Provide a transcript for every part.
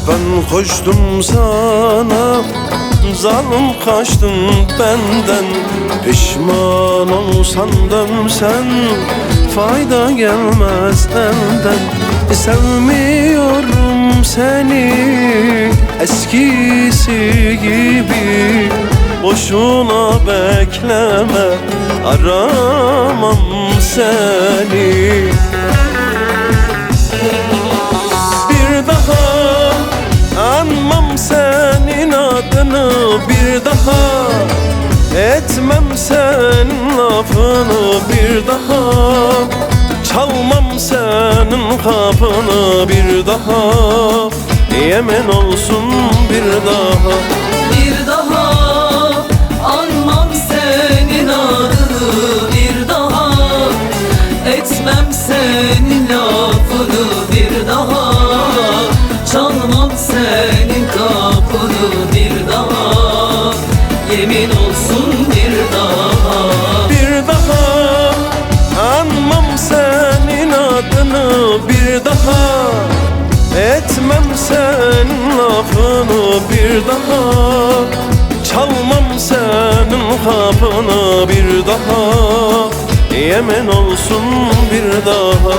Ben koştum sana, zalim kaçtın benden. Pişman olsan dönsen, fayda gelmez elden. Sevmiyorum seni eskisi gibi. Boşuna bekleme, aramam seni. Bir daha anmam senin adını, bir daha etmem senin lafını, bir daha çalmam senin kapını, bir daha yemin olsun bir daha. Bir daha anmam senin adını, bir daha etmem senin lafını, bir daha çalmam senin kapını, bir daha yemin olsun bir daha. Bir daha anmam senin adını, bir daha etmem senin lafını, bir daha çalmam senin kapını, bir daha yemin olsun bir daha.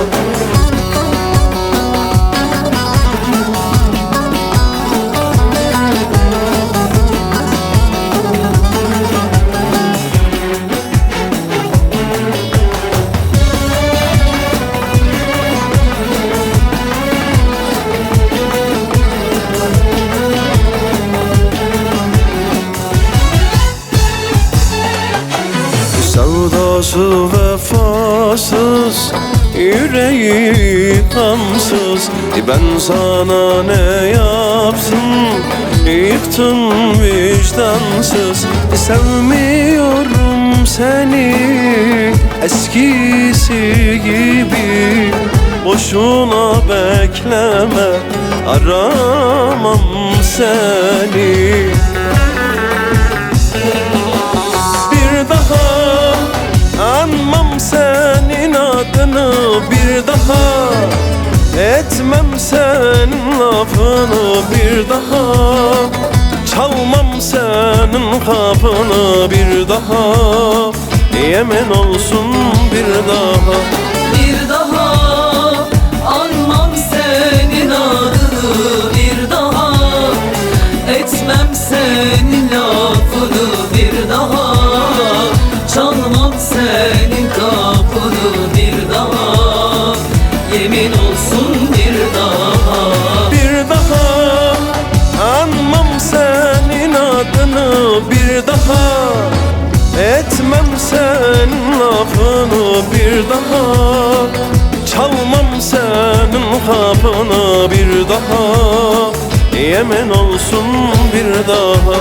Sevdası vefasız, yüreği kansız. Ben sana ne yapsın, yıktın vicdansız. Sevmiyorum seni eskisi gibi. Boşuna bekleme, aramam seni. Bir daha anmam senin adını, bir daha etmem senin lafını, bir daha çalmam senin kapını, bir daha yemin olsun bir daha. Bir daha anmam senin adını, bir daha etmem senin lafını, bir daha çalmam senin kapını, bir daha yemin olsun bir daha. Bir daha anmam senin adını, bir daha etmem senin lafını, bir daha çalmam senin kapını, bir daha yemin olsun bir daha.